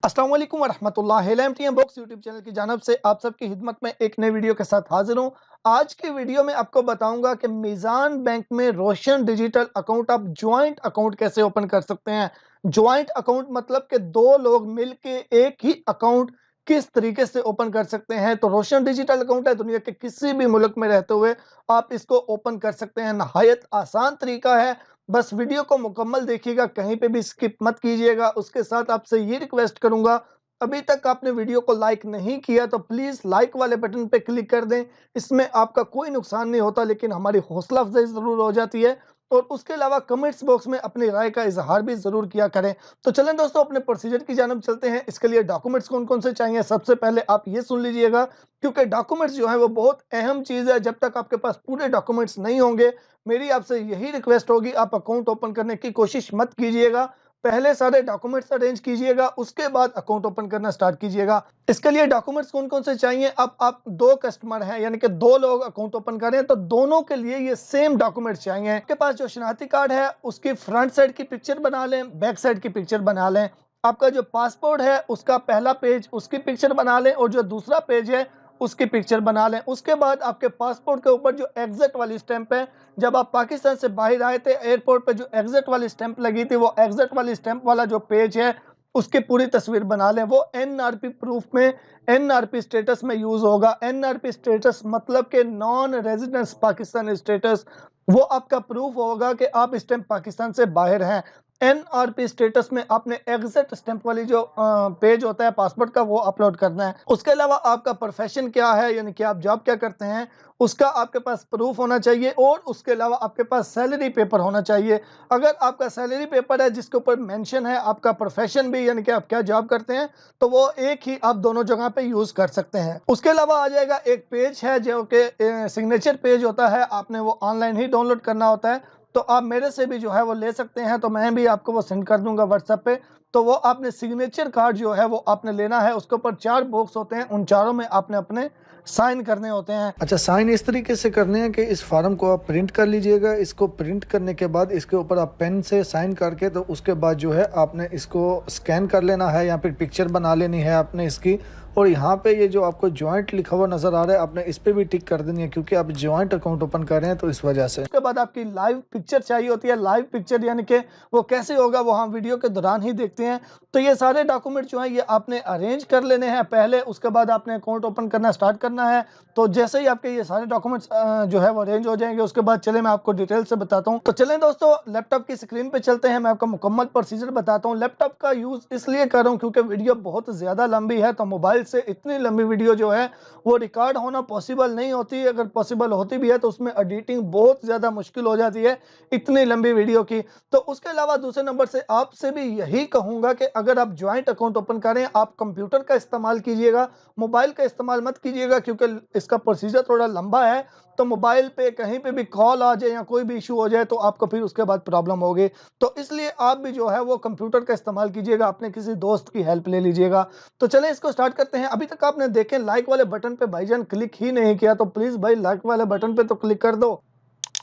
अस्सलाम वालेकुम वरहमतुल्लाहि एलएमटीएम बॉक्स यूट्यूब चैनल की जानिब से आप सबकी खिदमत में एक नई वीडियो के साथ हाजिर हूँ। आज की वीडियो में आपको बताऊंगा कि मीज़ान बैंक में रोशन डिजिटल अकाउंट आप ज्वाइंट अकाउंट कैसे ओपन कर सकते हैं। ज्वाइंट अकाउंट मतलब कि दो लोग मिलके एक ही अकाउंट किस तरीके से ओपन कर सकते हैं। तो रोशन डिजिटल अकाउंट है, दुनिया के किसी भी मुल्क में रहते हुए आप इसको ओपन कर सकते हैं। नहायत आसान तरीका है, बस वीडियो को मुकम्मल देखिएगा, कहीं पे भी स्किप मत कीजिएगा। उसके साथ आपसे ये रिक्वेस्ट करूंगा, अभी तक आपने वीडियो को लाइक नहीं किया तो प्लीज़ लाइक वाले बटन पे क्लिक कर दें। इसमें आपका कोई नुकसान नहीं होता, लेकिन हमारी हौसला अफजाई ज़रूर हो जाती है। और उसके अलावा कमेंट्स बॉक्स में अपनी राय का इजहार भी ज़रूर किया करें। तो चलें दोस्तों, अपने प्रोसीजर की जानब चलते हैं। इसके लिए डॉक्यूमेंट्स कौन कौन से चाहिए, सबसे पहले आप ये सुन लीजिएगा, क्योंकि डॉक्यूमेंट्स जो है वो बहुत अहम चीज़ है। जब तक आपके पास पूरे डॉक्यूमेंट्स नहीं होंगे, मेरी आपसे यही रिक्वेस्ट होगी, आप अकाउंट ओपन करने की कोशिश मत कीजिएगा। पहले सारे डॉक्यूमेंट्स अरेंज कीजिएगा, उसके बाद अकाउंट ओपन करना स्टार्ट कीजिएगा। इसके लिए डॉक्यूमेंट्स कौन कौन से चाहिए, अब आप दो कस्टमर हैं, यानी कि दो लोग अकाउंट ओपन कर रहे हैं, तो दोनों के लिए ये सेम डॉक्यूमेंट्स चाहिए। आपके पास जो शनाख्ती कार्ड है उसकी फ्रंट साइड की पिक्चर बना लें, बैक साइड की पिक्चर बना लें। आपका जो पासपोर्ट है उसका पहला पेज, उसकी पिक्चर बना लें, और जो दूसरा पेज है उसकी पिक्चर बना लें। उसके बाद आपके पासपोर्ट के ऊपर जो एग्जिट वाली स्टैंप है, जब आप पाकिस्तान से बाहर आए थे एयरपोर्ट पे जो एग्जिट वाली स्टैंप लगी थी, वो एग्जिट वाली स्टैंप वाला जो पेज है उसकी पूरी तस्वीर बना लें। वो एनआरपी प्रूफ में, एनआरपी स्टेटस में यूज होगा। एनआरपी स्टेटस मतलब कि नॉन रेजिडेंस पाकिस्तान स्टेटस, वो आपका प्रूफ होगा कि आप इस टाइम पाकिस्तान से बाहर हैं। एनआरपी स्टेटस में आपने एग्जिट स्टैंप वाली जो पेज होता है पासपोर्ट का, वो अपलोड करना है। उसके अलावा आपका प्रोफेशन क्या है, यानी कि आप जॉब क्या करते हैं, उसका आपके पास प्रूफ होना चाहिए। और उसके अलावा आपके पास सैलरी पेपर होना चाहिए। अगर आपका सैलरी पेपर है जिसके ऊपर मेंशन है आपका प्रोफेशन भी, यानी कि आप क्या जॉब करते हैं, तो वो एक ही आप दोनों जगह पे यूज कर सकते हैं। उसके अलावा आ जाएगा एक पेज है जो कि सिग्नेचर पेज होता है, आपने वो ऑनलाइन ही डाउनलोड करना होता है। तो आप मेरे से भी जो है वो ले सकते हैं, तो मैं भी आपको वो सेंड कर दूंगा व्हाट्सएप पे। तो वो आपने सिग्नेचर कार्ड जो है वो आपने लेना है, उसके ऊपर 4 बॉक्स होते हैं, उन चारों में आपने अपने साइन करने होते हैं। अच्छा, साइन इस तरीके से करने हैं कि इस फार्म को आप प्रिंट कर लीजिएगा। इसको प्रिंट करने के बाद इसके ऊपर आप पेन से साइन करके, तो उसके बाद जो है आपने इसको स्कैन कर लेना है या फिर पिक्चर बना लेनी है आपने इसकी। और यहाँ पे ये जो आपको ज्वाइंट लिखा हुआ नज़र आ रहा है, आपने इस पे भी टिक कर देनी है, क्योंकि आप ज्वाइंट अकाउंट ओपन कर रहे हैं, तो इस वजह से। उसके बाद आपकी लाइव पिक्चर चाहिए होती है। लाइव पिक्चर यानी कि वो कैसे होगा वो हम वीडियो के दौरान ही देखते हैं। तो ये सारे डॉक्यूमेंट जो हैं ये आपने अरेंज कर लेने हैं पहले, उसके बाद आपने अकाउंट ओपन करना स्टार्ट करना है। तो जैसे ही आपके ये सारे डॉक्यूमेंट्स जो है वो अरेंज हो जाएंगे, उसके बाद चले मैं आपको डिटेल से बताता हूँ। तो चलें दोस्तों, लैपटॉप की स्क्रीन पे चलते हैं, मैं आपको मुकम्मल प्रोसीजर बताता हूँ। लैपटॉप का यूज़ इसलिए कर रहा हूँ क्योंकि वीडियो बहुत ज़्यादा लंबी है, तो मोबाइल से इतनी लंबी वीडियो जो है वो रिकॉर्ड होना पॉसिबल नहीं होती। अगर पॉसिबल होती भी है तो उसमें एडिटिंग बहुत ज़्यादा मुश्किल हो जाती है इतनी लंबी वीडियो की। तो उसके अलावा दूसरे नंबर से आपसे भी यही कहूँगा कि अगर आप ज्वाइंट अकाउंट ओपन करें, आप कंप्यूटर का इस्तेमाल कीजिएगा, मोबाइल का इस्तेमाल मत कीजिएगा, क्योंकि इसका प्रोसीजर थोड़ा लंबा है। तो मोबाइल पे कहीं पे भी कॉल आ जाए या कोई भी इशू हो जाए तो आपको फिर उसके बाद प्रॉब्लम होगी। तो इसलिए आप भी जो है वो कंप्यूटर का इस्तेमाल कीजिएगा, अपने किसी दोस्त की हेल्प ले लीजिएगा। तो चलें इसको स्टार्ट करते हैं। अभी तक आपने देखें लाइक वाले बटन पे भाईजान क्लिक ही नहीं किया, तो प्लीज़ भाई लाइक वाले बटन पे तो क्लिक कर दो।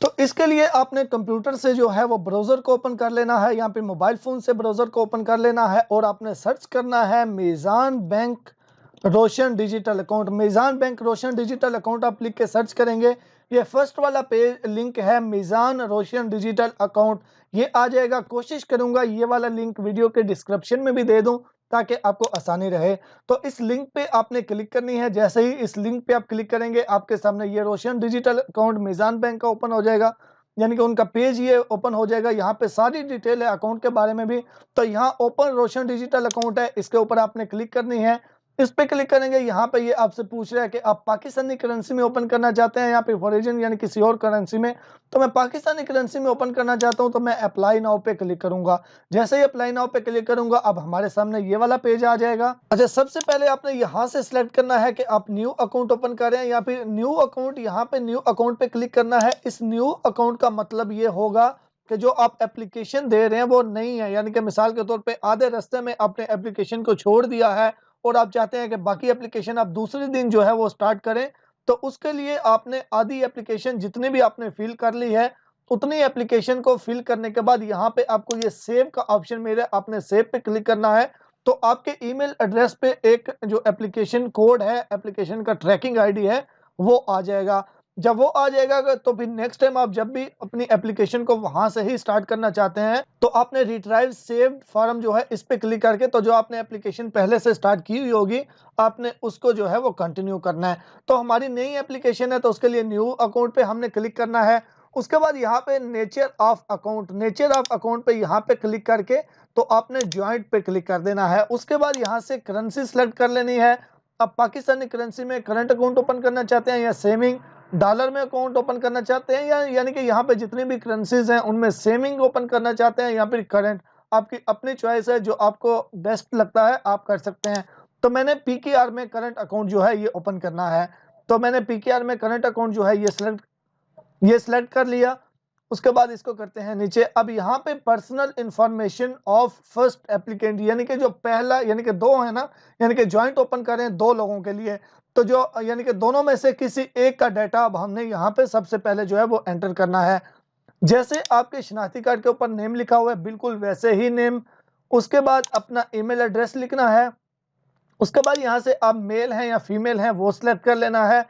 तो इसके लिए आपने कंप्यूटर से जो है वो ब्राउज़र को ओपन कर लेना है, यहाँ पे मोबाइल फ़ोन से ब्राउज़र को ओपन कर लेना है, और आपने सर्च करना है मीज़ान बैंक रोशन डिजिटल अकाउंट। मीज़ान बैंक रोशन डिजिटल अकाउंट आप लिख के सर्च करेंगे, ये फर्स्ट वाला पेज लिंक है मीज़ान रोशन डिजिटल अकाउंट, ये आ जाएगा। कोशिश करूंगा ये वाला लिंक वीडियो के डिस्क्रिप्शन में भी दे दूं ताकि आपको आसानी रहे। तो इस लिंक पे आपने क्लिक करनी है। जैसे ही इस लिंक पे आप क्लिक करेंगे, आपके सामने ये रोशन डिजिटल अकाउंट मीज़ान बैंक का ओपन हो जाएगा, यानी कि उनका पेज ये ओपन हो जाएगा। यहाँ पे सारी डिटेल है अकाउंट के बारे में भी। तो यहाँ ओपन रोशन डिजिटल अकाउंट है, इसके ऊपर आपने क्लिक करनी है। इस पे क्लिक करेंगे, यहाँ पे ये आपसे पूछ रहा है कि आप पाकिस्तानी करेंसी में ओपन करना चाहते हैं या फिर फॉरेन यानी किसी और करेंसी में। तो मैं पाकिस्तानी करेंसी में ओपन करना चाहता हूँ, तो मैं अप्लाई नाउ पे क्लिक करूंगा। जैसे ही अप्लाई नाउ पे क्लिक करूंगा, अब हमारे सामने ये वाला पेज आ जाएगा। अच्छा, सबसे पहले आपने यहाँ से सिलेक्ट करना है कि आप न्यू अकाउंट ओपन करें या फिर न्यू अकाउंट। यहाँ पे न्यू अकाउंट पे क्लिक करना है। इस न्यू अकाउंट का मतलब ये होगा कि जो आप एप्लीकेशन दे रहे हैं वो नहीं है, यानी कि मिसाल के तौर पे आधे रास्ते में आपने एप्लीकेशन को छोड़ दिया है और आप चाहते हैं कि बाकी एप्लीकेशन आप दूसरे दिन जो है वो स्टार्ट करें। तो उसके लिए आपने आधी एप्लीकेशन जितनी भी आपने फिल कर ली है, उतनी एप्लीकेशन को फिल करने के बाद यहाँ पे आपको ये सेव का ऑप्शन मिले, आपने सेव पे क्लिक करना है। तो आपके ईमेल एड्रेस पे एक जो एप्लीकेशन कोड है, एप्लीकेशन का ट्रैकिंग आईडी है, वो आ जाएगा। जब वो आ जाएगा तो फिर नेक्स्ट टाइम आप जब भी अपनी एप्लीकेशन को वहां से ही स्टार्ट करना चाहते हैं, तो आपने रिट्राइव सेव्ड फॉर्म जो है इस पे क्लिक करके, तो जो आपने एप्लीकेशन पहले से स्टार्ट की हुई होगी, आपने उसको जो है वो कंटिन्यू करना है। तो हमारी नई एप्लीकेशन है, तो उसके लिए न्यू अकाउंट पे हमने क्लिक करना है। उसके बाद यहाँ पे नेचर ऑफ अकाउंट पे यहाँ पे क्लिक करके तो आपने ज्वाइंट पे क्लिक कर देना है। उसके बाद यहाँ से करेंसी सेलेक्ट कर लेनी है। अब पाकिस्तानी करेंसी में करंट अकाउंट ओपन करना चाहते हैं या सेविंग डॉलर में अकाउंट ओपन करना चाहते हैं, या यानी कि यहाँ पे जितनी भी करेंसीज हैं उनमें सेविंग ओपन करना चाहते हैं या फिर करंट, आपकी अपनी चॉइस है, जो आपको बेस्ट लगता है आप कर सकते हैं। तो मैंने पीकेआर में करंट अकाउंट जो है ये ओपन करना है, तो मैंने पीकेआर में करंट अकाउंट जो है ये सिलेक्ट कर लिया। उसके बाद इसको करते हैं नीचे। अब यहाँ पे personal information of first applicant, यानी कि जो पहला, यानी कि दो है ना, यानी कि ज्वाइंट ओपन करें दो लोगों के लिए, तो जो यानी कि दोनों में से किसी एक का डाटा अब हमने यहाँ पे सबसे पहले जो है वो एंटर करना है। जैसे आपके शनाख्ती कार्ड के ऊपर नेम लिखा हुआ है, बिल्कुल वैसे ही नेम। उसके बाद अपना ईमेल एड्रेस लिखना है। उसके बाद यहाँ से आप मेल हैं या फीमेल हैं वो सिलेक्ट कर लेना है।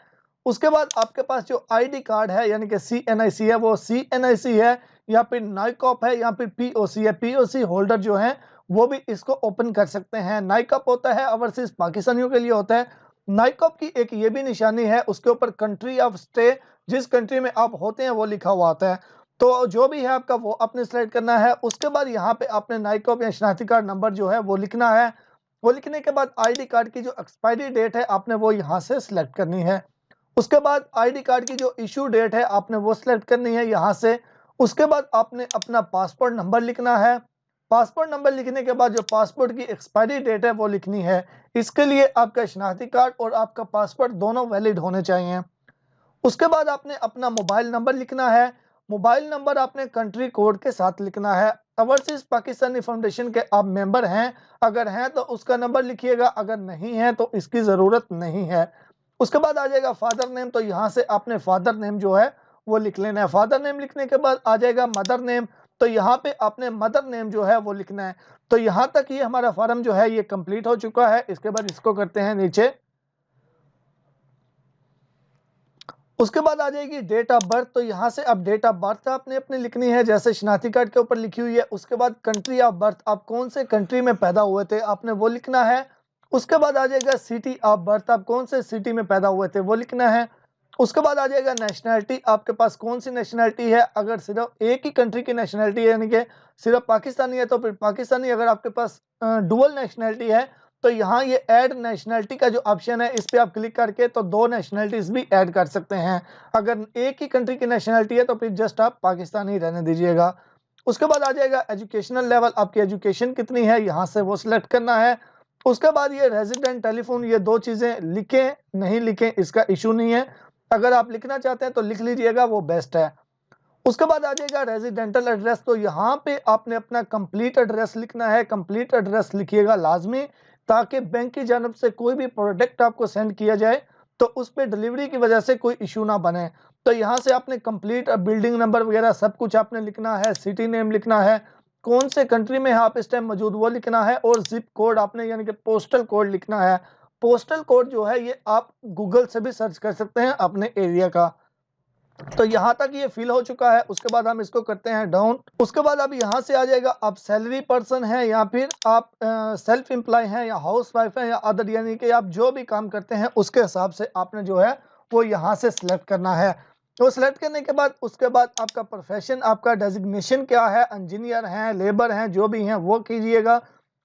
उसके बाद आपके पास जो आईडी कार्ड है, यानी कि CNIC है, वो CNIC है या फिर नाइकॉप है या फिर POC है। POC होल्डर जो है वो भी इसको ओपन कर सकते हैं। नाइकॉप होता है ओवरसीज पाकिस्तानियों के लिए होता है। नाइकॉप की एक ये भी निशानी है, उसके ऊपर कंट्री ऑफ स्टे, जिस कंट्री में आप होते हैं वो लिखा हुआ आता है। तो जो भी है आपका वो अपने सेलेक्ट करना है। उसके बाद यहाँ पे आपने नाइकॉप या शनाख्ती कार्ड नंबर जो है वो लिखना है। वो लिखने के बाद आईडी कार्ड की जो एक्सपायरी डेट है आपने वो यहाँ से सिलेक्ट करनी है। उसके बाद आईडी कार्ड की जो इशू डेट है आपने वो सिलेक्ट करनी है यहाँ से। उसके बाद आपने अपना पासपोर्ट नंबर लिखना है। पासपोर्ट नंबर लिखने के बाद जो पासपोर्ट की एक्सपायरी डेट है वो लिखनी है। इसके लिए आपका शनाख्ती कार्ड और आपका पासपोर्ट दोनों वैलिड होने चाहिए। उसके बाद आपने अपना मोबाइल नंबर लिखना है। मोबाइल नंबर आपने कंट्री कोड के साथ लिखना है। ओवरसीज पाकिस्तानी फाउंडेशन के आप मेंबर हैं, अगर हैं तो उसका नंबर लिखिएगा, अगर नहीं है तो इसकी ज़रूरत नहीं है। उसके बाद आ जाएगा फादर नेम, तो यहाँ से आपने फादर नेम जो है वो लिख लेना है। फादर नेम लिखने के बाद आ जाएगा मदर नेम, तो यहाँ पे आपने मदर नेम जो है वो लिखना है। तो यहाँ तक ये हमारा फॉर्म जो है ये कंप्लीट हो चुका है। इसके बाद इसको करते हैं नीचे। उसके बाद आ जाएगी डेट ऑफ बर्थ, तो यहाँ से अब डेट ऑफ बर्थ आपने अपनी लिखनी है जैसे शनाख्ती कार्ड के ऊपर लिखी हुई है। उसके बाद कंट्री ऑफ बर्थ, आप कौन से कंट्री में पैदा हुए थे आपने वो लिखना है। उसके बाद आ जाएगा सिटी ऑफ बर्थ, आप कौन से सिटी में पैदा हुए थे वो लिखना है। उसके बाद आ जाएगा नेशनैलिटी, आपके पास कौन सी नेशनैलिटी है। अगर सिर्फ एक ही कंट्री की नेशनैलिटी है, यानी कि सिर्फ पाकिस्तानी है, तो फिर पाकिस्तानी। अगर आपके पास डुअल नेशनैलिटी है तो यहाँ ये ऐड नेशनैलिटी का जो ऑप्शन है इस पे आप क्लिक करके तो दो नेशनैलिटीज भी ऐड कर सकते हैं। अगर एक ही कंट्री की नेशनैलिटी है तो फिर जस्ट आप पाकिस्तानी रहने दीजिएगा। उसके बाद आ जाएगा एजुकेशनल लेवल, आपकी एजुकेशन कितनी है यहाँ से वो सिलेक्ट करना है। उसके बाद ये रेजिडेंट टेलीफोन, ये दो चीज़ें लिखें नहीं लिखें इसका इशू नहीं है, अगर आप लिखना चाहते हैं तो लिख लीजिएगा, वो बेस्ट है। उसके बाद आ जाएगा रेजिडेंटल एड्रेस, तो यहाँ पे आपने अपना कंप्लीट एड्रेस लिखना है। कंप्लीट एड्रेस लिखिएगा लाजमी, ताकि बैंक की जानब से कोई भी प्रोडक्ट आपको सेंड किया जाए तो उस पर डिलीवरी की वजह से कोई इशू ना बने। तो यहाँ से आपने कंप्लीट बिल्डिंग नंबर वगैरह सब कुछ आपने लिखना है। सिटी नेम लिखना है, कौन से कंट्री में आप इस टाइम मौजूद वो लिखना है, और जिप कोड आपने यानी कि पोस्टल कोड लिखना है। पोस्टल कोड जो है ये आप गूगल से भी सर्च कर सकते हैं अपने एरिया का। तो यहाँ तक ये फिल हो चुका है। उसके बाद हम इसको करते हैं डाउन। उसके बाद अब यहाँ से आ जाएगा आप सैलरी पर्सन हैं या फिर आप सेल्फ एम्प्लॉय हैं या हाउस वाइफ हैं या अदर, यानी कि आप जो भी काम करते हैं उसके हिसाब से आपने जो है वो यहाँ से सिलेक्ट करना है। तो सिलेक्ट करने के बाद उसके बाद आपका प्रोफेशन, आपका डेजिग्नेशन क्या है, इंजीनियर हैं, लेबर हैं, जो भी हैं वो कीजिएगा।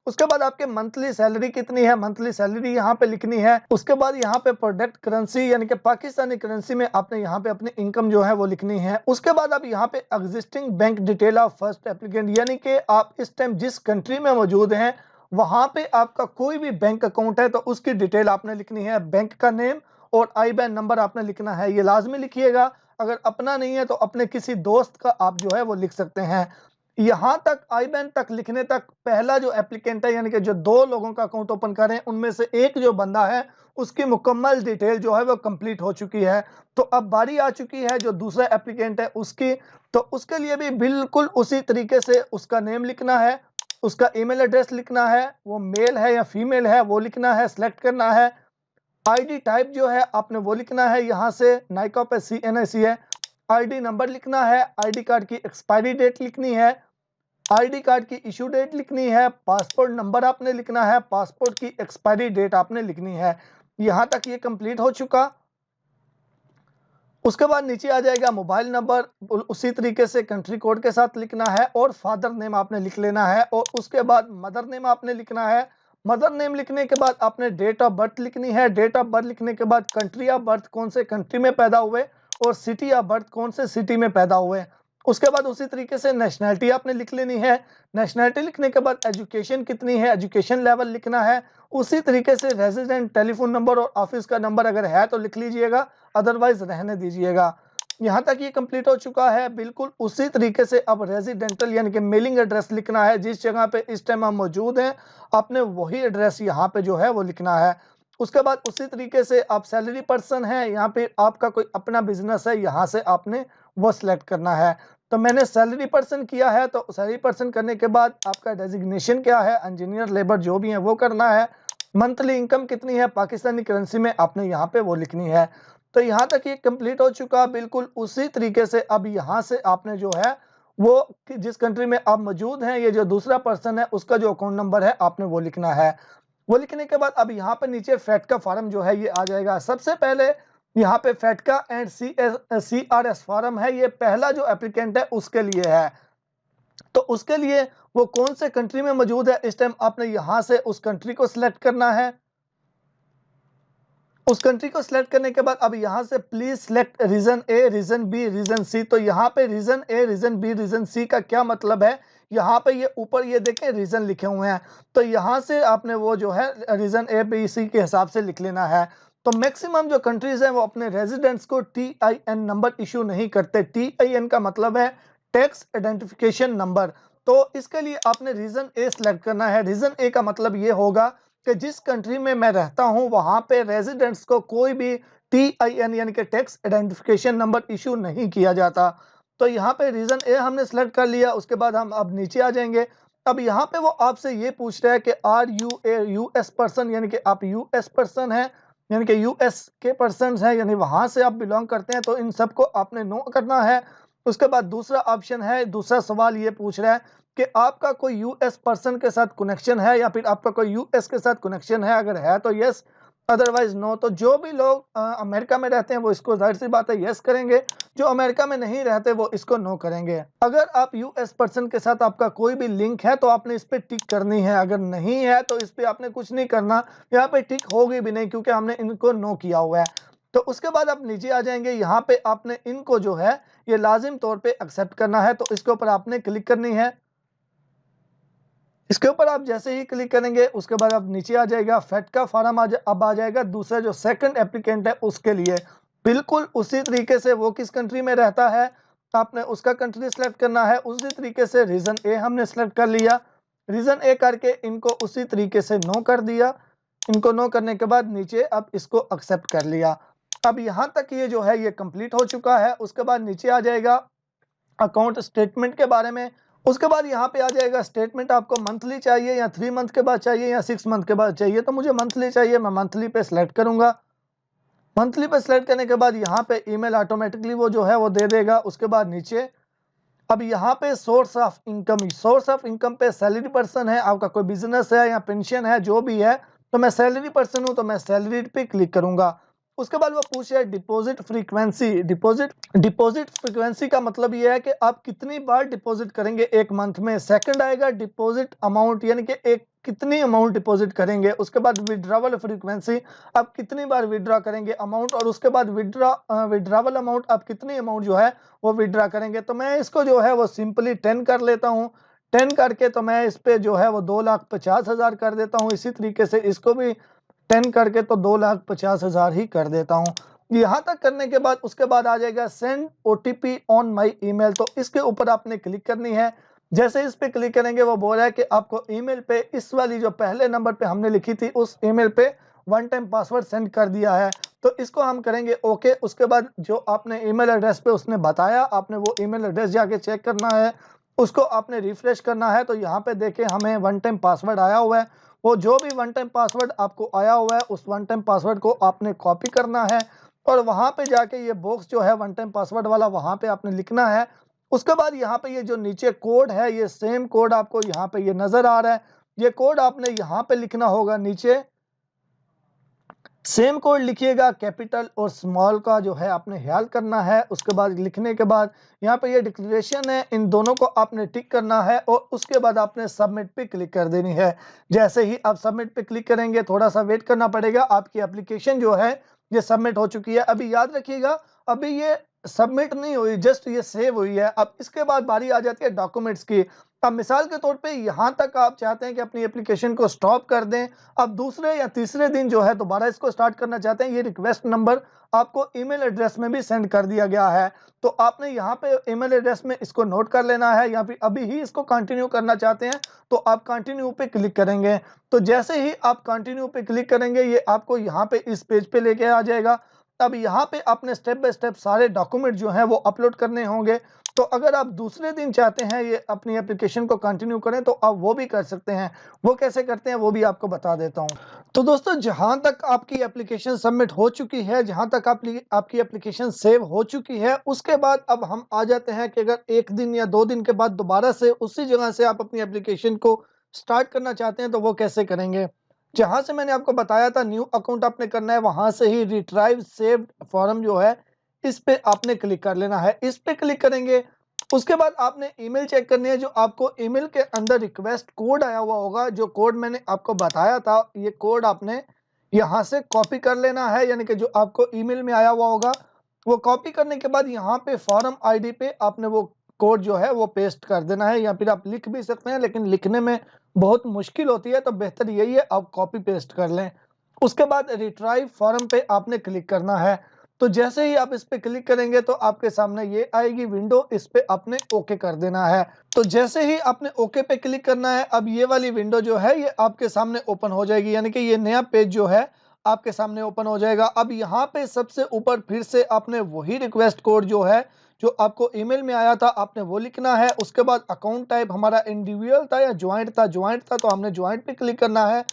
उसके बाद आपके मंथली सैलरी कितनी है, मंथली सैलरी यहाँ पे लिखनी है। उसके बाद यहाँ पे प्रोडक्ट करेंसी यानी कि पाकिस्तानी करेंसी में आपने यहाँ पे अपनी इनकम जो है वो लिखनी है। उसके बाद आप यहाँ पे existing bank detail of first applicant, यानी कि आप इस टाइम जिस कंट्री में मौजूद हैं वहाँ पे आपका कोई भी बैंक अकाउंट है तो उसकी डिटेल आपने लिखनी है। बैंक का नेम और IBAN नंबर आपने लिखना है, ये लाजमी लिखिएगा। अगर अपना नहीं है तो अपने किसी दोस्त का आप जो है वो लिख सकते हैं। यहाँ तक IBAN तक लिखने तक पहला जो एप्लीकेंट है, यानी कि जो दो लोगों का अकाउंट ओपन करें उनमें से एक जो बंदा है उसकी मुकम्मल डिटेल जो है वो कंप्लीट हो चुकी है। तो अब बारी आ चुकी है जो दूसरा एप्लीकेंट है उसकी, तो उसके लिए भी बिल्कुल उसी तरीके से उसका नेम लिखना है। उसका ईमेल एड्रेस लिखना है, वो मेल है या फीमेल है वो लिखना है, सिलेक्ट करना है। आईडी टाइप जो है आपने वो लिखना है, यहाँ से नाइकॉप है, CNIC है। आईडी नंबर लिखना है, आईडी कार्ड की एक्सपायरी डेट लिखनी है, आईडी कार्ड की इशू डेट लिखनी है, पासपोर्ट नंबर आपने लिखना है, पासपोर्ट की एक्सपायरी डेट आपने लिखनी है। यहाँ तक ये कंप्लीट हो चुका। उसके बाद नीचे आ जाएगा मोबाइल नंबर, उसी तरीके से कंट्री कोड के साथ लिखना है और फादर नेम आपने लिख लेना है और उसके बाद मदर नेम आपने लिखना है। मदर नेम लिखने के बाद आपने डेट ऑफ बर्थ लिखनी है, डेट ऑफ बर्थ लिखने के बाद कंट्री ऑफ बर्थ, कौन से कंट्री में पैदा हुए, और सिटी ऑफ बर्थ, कौन से सिटी में पैदा हुए। उसके बाद उसी तरीके से नेशनैलिटी आपने लिख लेनी है। नेशनैलिटी लिखने के बाद एजुकेशन कितनी है, एजुकेशन लेवल लिखना है। उसी तरीके से रेजिडेंट टेलीफोन नंबर और ऑफिस का नंबर अगर है तो लिख लीजिएगा, अदरवाइज रहने दीजिएगा। यहाँ तक ये कंप्लीट हो चुका है। बिल्कुल उसी तरीके से अब रेजिडेंटल यानी कि मेलिंग एड्रेस लिखना है, जिस जगह पे इस टाइम हम मौजूद हैं आपने वही एड्रेस यहाँ पे जो है वो लिखना है। उसके बाद उसी तरीके से आप सैलरी पर्सन हैं, यहाँ पे आपका कोई अपना बिजनेस है, यहाँ से आपने वो सिलेक्ट करना है। तो मैंने सैलरी पर्सन किया है, तो सैलरी पर्सन करने के बाद आपका डेजिग्नेशन क्या है, इंजीनियर लेबर जो भी है वो करना है। मंथली इनकम कितनी है पाकिस्तानी करेंसी में आपने यहाँ पे वो लिखनी है। तो यहाँ तक ये कंप्लीट हो चुका। बिल्कुल उसी तरीके से अब यहाँ से आपने जो है वो जिस कंट्री में आप मौजूद हैं, ये जो दूसरा पर्सन है उसका जो अकाउंट नंबर है आपने वो लिखना है। वो लिखने के बाद अब यहाँ पे नीचे फैट का फॉर्म जो है ये आ जाएगा। सबसे पहले यहाँ पे फैटका एंड CRS फॉर्म है, ये पहला जो एप्लीकेंट है उसके लिए है। तो उसके लिए वो कौन से कंट्री में मौजूद है इस टाइम आपने यहाँ से उस कंट्री को सिलेक्ट करना है। उस कंट्री को सिलेक्ट करने के बाद अब यहाँ से please select region A, region B, region C. तो यहाँ पे region A, region B, region C का क्या मतलब है, यहाँ पे ये ऊपर ये देखें रीजन लिखे हुए हैं, तो यहाँ से आपने वो जो है रीजन ए, बी, सी के हिसाब से लिख लेना है। तो मैक्सिमम जो कंट्रीज हैं वो अपने रेजिडेंट्स को TIN नंबर इशू नहीं करते। TIN का मतलब है टैक्स आइडेंटिफिकेशन नंबर। तो इसके लिए आपने रीजन ए सिलेक्ट करना है। रीजन ए का मतलब ये होगा कि जिस कंट्री में मैं रहता हूं वहां पे रेजिडेंट्स को कोई भी TIN यानी कि टैक्स आइडेंटिफिकेशन नंबर इशू नहीं किया जाता। तो यहाँ पे रीजन ए हमने सेलेक्ट कर लिया। उसके बाद हम अब नीचे आ जाएंगे। अब यहाँ पे वो आपसे ये पूछ रहा है कि are you a US person, यानी कि आप US पर्सन हैं, यानी कि US के पर्सन हैं, यानी वहां से आप बिलोंग करते हैं, तो इन सबको आपने नो करना है। उसके बाद दूसरा ऑप्शन है, दूसरा सवाल ये पूछ रहा है कि आपका कोई US पर्सन के साथ कनेक्शन है या फिर आपका कोई US के साथ कनेक्शन है, अगर है तो यस, अदरवाइज नो। तो जो भी लोग अमेरिका में रहते हैं वो इसको जाहिर सी बात है यस करेंगे, जो अमेरिका में नहीं रहते वो इसको नो करेंगे। अगर आप US पर्सन के साथ आपका कोई भी लिंक है तो आपने इस पे टिक करनी है, अगर नहीं है तो इस पे आपने कुछ नहीं करना, यहाँ पे टिक होगी भी नहीं क्योंकि हमने इनको नो किया हुआ है। तो उसके बाद आप नीचे आ जाएंगे, यहाँ पे आपने इनको जो है ये लाजिम तौर पे एक्सेप्ट करना है, तो इसके ऊपर आपने क्लिक करनी है। इसके ऊपर आप जैसे ही क्लिक करेंगे उसके बाद आप नीचे आ जाएगा फैट का फॉर्म अब आ जाएगा दूसरा जो सेकंड एप्लीकेंट है उसके लिए। बिल्कुल उसी तरीके से वो किस कंट्री में रहता है आपने उसका कंट्री सेलेक्ट करना है। उसी तरीके से रीजन ए हमने सेलेक्ट कर लिया, रीजन ए करके इनको उसी तरीके से नो कर दिया। इनको नो करने के बाद नीचे अब इसको एक्सेप्ट कर लिया। अब यहाँ तक ये जो है ये कंप्लीट हो चुका है। उसके बाद नीचे आ जाएगा अकाउंट स्टेटमेंट के बारे में। उसके बाद यहाँ पे आ जाएगा स्टेटमेंट आपको मंथली चाहिए या 3 मंथ के बाद चाहिए या 6 मंथ के बाद चाहिए, तो मुझे मंथली चाहिए, मैं मंथली पे सिलेक्ट करूंगा। मंथली पे सिलेक्ट करने के बाद यहाँ पे ईमेल ऑटोमेटिकली वो जो है वो दे देगा। उसके बाद नीचे अब यहाँ पे सोर्स ऑफ इनकम पे सैलरी पर्सन है, आपका कोई बिजनेस है या पेंशन है जो भी है, तो मैं सैलरी पर्सन हूँ तो मैं सैलरी पे क्लिक करूंगा। उसके बाद वो पूछ रहा है डिपॉजिट फ्रीक्वेंसी। डिपॉजिट फ्रीक्वेंसी का मतलब ये है कि आप कितनी बार डिपॉजिट करेंगे एक मंथ में। सेकंड आएगा डिपॉजिट अमाउंट, यानी कि एक कितनी अमाउंट डिपॉजिट करेंगे। उसके बाद विड्रॉवल फ्रीक्वेंसी, आप कितनी बार विड्रॉ करेंगे अमाउंट, और उसके बाद विड्रॉवल अमाउंट आप कितनी अमाउंट जो है वो विड्रॉ करेंगे। तो मैं इसको जो है वो सिंपली 10 कर लेता हूँ। 10 करके तो मैं इस पे जो है वो 2,50,000 कर देता हूँ। इसी तरीके से इसको भी 10 करके तो 2,50,000 ही कर देता हूँ। यहाँ तक करने के बाद उसके बाद आ जाएगा send OTP on my email, तो इसके ऊपर आपने क्लिक करनी है। जैसे इस पे क्लिक करेंगे वो बोल रहा है कि आपको ईमेल पे इस वाली जो पहले नंबर पे हमने लिखी थी उस ईमेल पे 1 टाइम पासवर्ड सेंड कर दिया है, तो इसको हम करेंगे ओके। उसके बाद जो आपने ईमेल एड्रेस पे उसने बताया आपने वो ईमेल एड्रेस जाके चेक करना है। उसको आपने रिफ्रेश करना है। तो यहाँ पे देखिए हमें वन टाइम पासवर्ड आया हुआ है। वो जो भी वन टाइम पासवर्ड आपको आया हुआ है उस वन टाइम पासवर्ड को आपने कॉपी करना है और वहाँ पे जाके ये बॉक्स जो है वन टाइम पासवर्ड वाला वहाँ पे आपने लिखना है। उसके बाद यहाँ पे ये जो नीचे कोड है ये सेम कोड आपको यहाँ पे ये नज़र आ रहा है। ये कोड आपने यहाँ पे लिखना होगा नीचे। सेम कोड लिखिएगा, कैपिटल और स्मॉल का जो है आपने ख्याल करना है। उसके बाद लिखने के बाद यहाँ पे ये डिक्लेरेशन है, इन दोनों को आपने टिक करना है और उसके बाद आपने सबमिट पे क्लिक कर देनी है। जैसे ही आप सबमिट पे क्लिक करेंगे थोड़ा सा वेट करना पड़ेगा, आपकी एप्लीकेशन जो है ये सबमिट हो चुकी है। अभी याद रखिएगा अभी ये सबमिट नहीं हुई, जस्ट ये सेव हुई है। अब इसके बाद बारी आ जाती है डॉक्यूमेंट्स की। अब मिसाल के तौर पे यहाँ तक आप चाहते हैं कि अपनी एप्लीकेशन को स्टॉप कर दें, अब दूसरे या तीसरे दिन जो है दोबारा इसको स्टार्ट करना चाहते हैं, ये रिक्वेस्ट नंबर आपको ईमेल एड्रेस में भी सेंड कर दिया गया है। तो आपने यहाँ पे ईमेल एड्रेस में इसको नोट कर लेना है, या फिर अभी ही इसको कंटिन्यू करना चाहते हैं तो आप कंटिन्यू पे क्लिक करेंगे। तो जैसे ही आप कंटिन्यू पे क्लिक करेंगे ये आपको यहाँ पे इस पेज पे लेके आ जाएगा। अब यहाँ पे आपने स्टेप बाय स्टेप सारे डॉक्यूमेंट जो हैं वो अपलोड करने होंगे। तो अगर आप दूसरे दिन चाहते हैं ये अपनी एप्लीकेशन को कंटिन्यू करें तो आप वो भी कर सकते हैं। वो कैसे करते हैं वो भी आपको बता देता हूँ। तो दोस्तों जहाँ तक आपकी एप्लीकेशन सबमिट हो चुकी है, जहाँ तक आपकी एप्लीकेशन सेव हो चुकी है, उसके बाद अब हम आ जाते हैं कि अगर 1 दिन या 2 दिन के बाद दोबारा से उसी जगह से आप अपनी एप्लीकेशन को स्टार्ट करना चाहते हैं तो वो कैसे करेंगे। जहाँ से मैंने आपको बताया था न्यू अकाउंट आपने करना है, वहाँ से ही रिट्राइव सेव्ड फॉर्म जो है इस पे आपने क्लिक कर लेना है। इस पे क्लिक करेंगे उसके बाद आपने ईमेल चेक करनी है। जो आपको ईमेल के अंदर रिक्वेस्ट कोड आया हुआ होगा, जो कोड मैंने आपको बताया था, ये कोड आपने यहाँ से कॉपी कर लेना है। यानी कि जो आपको ईमेल में आया हुआ होगा वो कॉपी करने के बाद यहाँ पे फॉर्म आईडी पे आपने वो कोड जो है वो पेस्ट कर देना है, या फिर आप लिख भी सकते हैं लेकिन लिखने में बहुत मुश्किल होती है तो बेहतर यही है आप कॉपी पेस्ट कर लें। उसके बाद रिट्राइव फॉर्म पे आपने क्लिक करना है। तो जैसे ही आप इस पे क्लिक करेंगे तो आपके सामने ये आएगी विंडो, इस पे आपने ओके कर देना है। तो जैसे ही आपने ओके पे क्लिक करना है अब ये वाली विंडो जो है ये आपके सामने ओपन हो जाएगी, यानी कि ये नया पेज जो है आपके सामने ओपन हो जाएगा। अब यहाँ पे सबसे ऊपर फिर से आपने वही रिक्वेस्ट कोड जो है जो आपको ईमेल में आया था आपने वो लिखना है। उसके बाद अकाउंट टाइप हमारा इंडिविजुअल था या ज्वाइंट था, ज्वाइंट था तो हमने ज्वाइंट पे क्लिक करना है।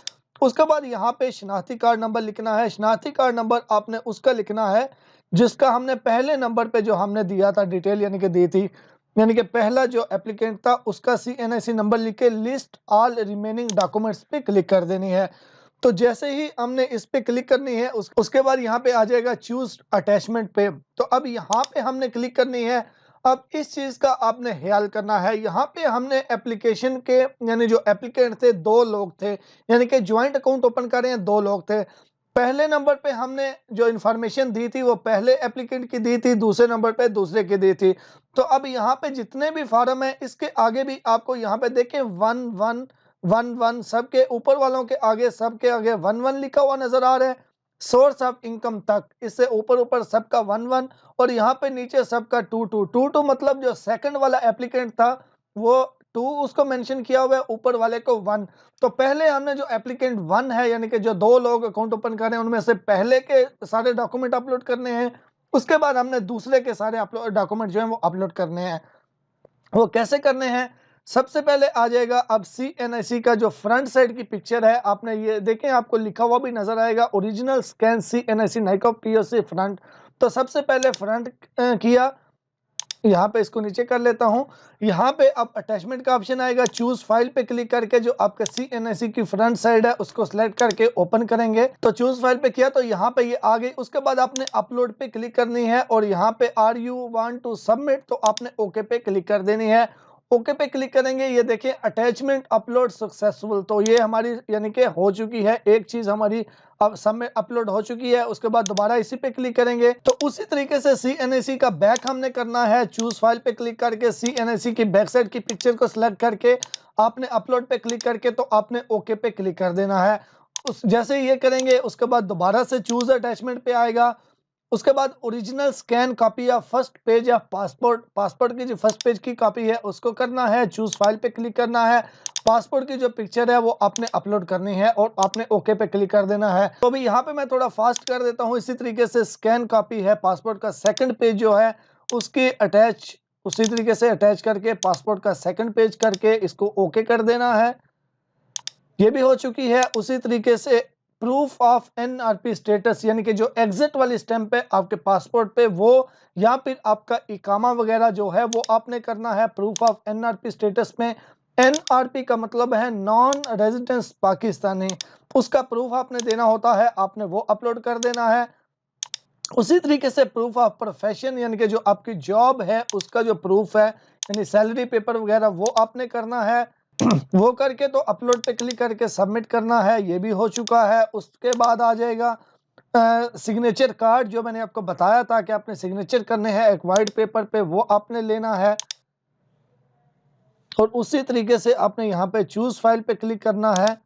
उसके बाद यहाँ पे शनाख्ती कार्ड नंबर लिखना है। शनाख्ती कार्ड नंबर आपने उसका लिखना है जिसका हमने पहले नंबर पे जो हमने दिया था डिटेल यानी कि दी थी, यानी कि पहला जो एप्लीकेंट था उसका CNIC नंबर लिख के लिस्ट ऑल रिमेनिंग डॉक्यूमेंट्स पे क्लिक कर देनी है। तो जैसे ही हमने इस पे क्लिक करनी है उसके बाद यहाँ पे आ जाएगा चूज अटैचमेंट पे। तो अब यहाँ पे हमने क्लिक करनी है। अब इस चीज का आपने ख्याल करना है, यहाँ पे हमने एप्लीकेशन के यानी जो एप्लीकेंट थे 2 लोग थे, यानी कि ज्वाइंट अकाउंट ओपन कर रहे हैं 2 लोग थे। पहले नंबर पे हमने जो इन्फॉर्मेशन दी थी वो पहले एप्लीकेंट की दी थी, दूसरे नंबर पे दूसरे की दी थी। तो अब यहाँ पे जितने भी फॉर्म है इसके आगे भी आपको यहाँ पे देखें 1111 सबके ऊपर वालों के आगे सबके आगे 11 लिखा हुआ नजर आ रहा है। सोर्स ऑफ इनकम तक इससे ऊपर ऊपर सबका 11 और यहाँ पे नीचे सबका 22 मतलब जो सेकंड वाला एप्लीकेंट था वो 2 उसको मेंशन किया हुआ है, ऊपर वाले को 1। तो पहले हमने जो एप्लीकेंट 1 है यानी कि जो 2 लोग अकाउंट ओपन कर रहे हैं उनमें से पहले के सारे डॉक्यूमेंट अपलोड करने हैं। उसके बाद हमने दूसरे के सारे डॉक्यूमेंट जो है वो अपलोड करने हैं। वो कैसे करने हैं, सबसे पहले आ जाएगा अब CNIC का जो फ्रंट साइड की पिक्चर है, आपने ये देखें आपको लिखा हुआ भी नजर आएगा original scan CNIC NICOP POC front. तो सबसे पहले फ्रंट किया, यहाँ पे इसको नीचे कर लेता हूँ। यहाँ पे अब अटैचमेंट का ऑप्शन आएगा, चूज फाइल पे क्लिक करके जो आपके CNIC की फ्रंट साइड है उसको सिलेक्ट करके ओपन करेंगे। तो चूज फाइल पे किया तो यहाँ पे ये आ गई। उसके बाद आपने अपलोड पे क्लिक करनी है और यहाँ पे are you want to submit तो आपने ओके पे क्लिक कर देनी है। ओके पे क्लिक करेंगे, ये देखिए अटैचमेंट अपलोड सक्सेसफुल, तो ये हमारी यानी कि हो चुकी है, एक चीज हमारी अब सब में अपलोड हो चुकी है। उसके बाद दोबारा इसी पे क्लिक करेंगे। तो उसी तरीके से CNIC का बैक हमने करना है, चूज फाइल पे क्लिक करके CNIC की बैक साइड की पिक्चर को सिलेक्ट करके आपने अपलोड पे क्लिक करके तो आपने ओके पे क्लिक कर देना है। जैसे ये करेंगे उसके बाद दोबारा से चूज अटैचमेंट पे आएगा। उसके बाद ओरिजिनल स्कैन कॉपी या फर्स्ट पेज या पासपोर्ट की जो फर्स्ट पेज की कॉपी है उसको करना है, चूज फाइल पे क्लिक करना है। पासपोर्ट की जो पिक्चर है वो आपने अपलोड करनी है और आपने ओके पे क्लिक कर देना है। तो अभी यहाँ पे मैं थोड़ा फास्ट कर देता हूँ। इसी तरीके से स्कैन कॉपी है पासपोर्ट का सेकंड पेज जो है उसकी अटैच उसी तरीके से अटैच करके पासपोर्ट का सेकंड पेज करके इसको ओके कर देना है। ये भी हो चुकी है। उसी तरीके से प्रूफ ऑफ एनआरपी स्टेटस यानी कि जो एग्जिट वाली स्टैंप है आपके पासपोर्ट पे वो, या फिर आपका इकामा वगैरह जो है वो आपने करना है प्रूफ ऑफ एनआरपी स्टेटस में। एनआरपी का मतलब है नॉन रेजिडेंस पाकिस्तानी, उसका प्रूफ आपने देना होता है, आपने वो अपलोड कर देना है। उसी तरीके से प्रूफ ऑफ प्रोफेशन यानी कि जो आपकी जॉब है उसका जो प्रूफ है यानी सैलरी पेपर वगैरह वो आपने करना है। वो करके तो अपलोड पे क्लिक करके सबमिट करना है, ये भी हो चुका है। उसके बाद आ जाएगा सिग्नेचर कार्ड, जो मैंने आपको बताया था कि आपने सिग्नेचर करने हैं एक वाइट पेपर पे, वो आपने लेना है। और उसी तरीके से आपने यहाँ पे चूज फाइल पे क्लिक करना है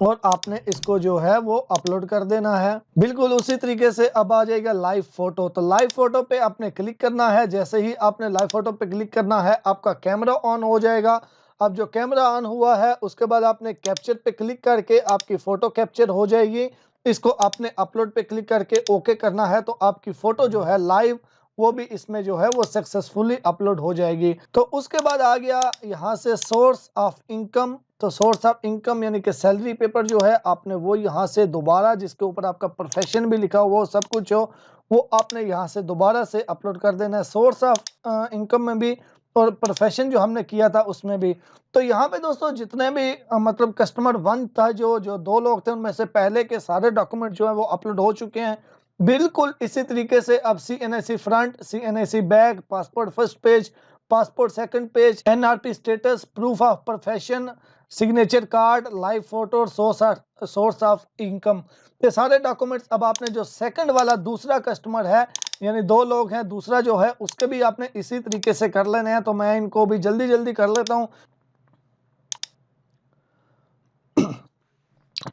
और आपने इसको जो है वो अपलोड कर देना है। बिल्कुल उसी तरीके से अब आ जाएगा लाइव फोटो। तो लाइव फोटो पे आपने क्लिक करना है। जैसे ही आपने लाइव फोटो पे क्लिक करना है आपका कैमरा ऑन हो जाएगा। अब जो कैमरा ऑन हुआ है उसके बाद आपने कैप्चर पे क्लिक करके आपकी फोटो कैप्चर हो जाएगी। इसको आपने अपलोड पे क्लिक करके ओके करना है, तो आपकी फोटो जो है लाइव वो भी इसमें जो है वो सक्सेसफुली अपलोड हो जाएगी। तो उसके बाद आ गया यहाँ से सोर्स ऑफ इनकम। तो सोर्स ऑफ इनकम यानी कि सैलरी पेपर जो है आपने वो यहाँ से दोबारा, जिसके ऊपर आपका प्रोफेशन भी लिखा हुआ हो सब कुछ हो, वो आपने यहाँ से दोबारा से अपलोड कर देना है, सोर्स ऑफ इनकम में भी और प्रोफेशन जो हमने किया था उसमें भी। तो यहाँ पे दोस्तों जितने भी मतलब कस्टमर 1 था, जो 2 लोग थे, उनमें से पहले के सारे डॉक्यूमेंट जो है वो अपलोड हो चुके हैं। बिल्कुल इसी तरीके से अब CNAC front, CNAC back, passport first page, passport second page, NRP status, proof of profession, signature card, live photo, source of income, ये सारे डॉक्यूमेंट्स अब आपने जो सेकंड वाला दूसरा कस्टमर है यानी 2 लोग हैं, दूसरा जो है उसके भी आपने इसी तरीके से कर लेने हैं। तो मैं इनको भी जल्दी जल्दी कर लेता हूँ।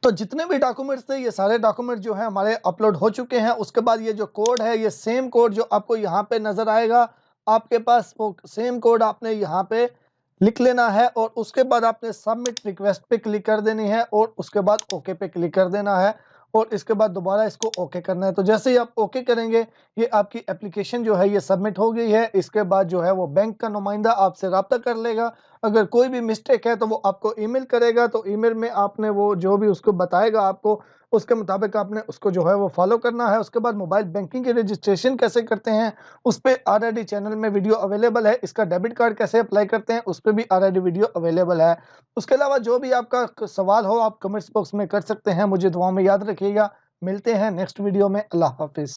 तो जितने भी डॉक्यूमेंट्स थे ये सारे डॉक्यूमेंट जो है हमारे अपलोड हो चुके हैं। उसके बाद ये जो कोड है, ये सेम कोड जो आपको यहाँ पे नजर आएगा आपके पास, वो सेम कोड आपने यहाँ पे लिख लेना है और उसके बाद आपने सबमिट रिक्वेस्ट पे क्लिक कर देनी है और उसके बाद ओके पे क्लिक कर देना है और इसके बाद दोबारा इसको ओके करना है। तो जैसे ही आप ओके करेंगे ये आपकी एप्लीकेशन जो है ये सबमिट हो गई है। इसके बाद जो है वो बैंक का नुमाइंदा आपसे रब्ता कर लेगा। अगर कोई भी मिस्टेक है तो वो आपको ईमेल करेगा, तो ईमेल में आपने वो जो भी उसको बताएगा आपको, उसके मुताबिक आपने उसको जो है वो फॉलो करना है। उसके बाद मोबाइल बैंकिंग के रजिस्ट्रेशन कैसे करते हैं उस पर ऑलरेडी चैनल में वीडियो अवेलेबल है। इसका डेबिट कार्ड कैसे अप्लाई करते हैं उस पर भी ऑलरेडी वीडियो अवेलेबल है। उसके अलावा जो भी आपका सवाल हो आप कमेंट्स बॉक्स में कर सकते हैं। मुझे दुआ में याद रखिएगा। मिलते हैं नेक्स्ट वीडियो में। अल्लाह हाफिज़।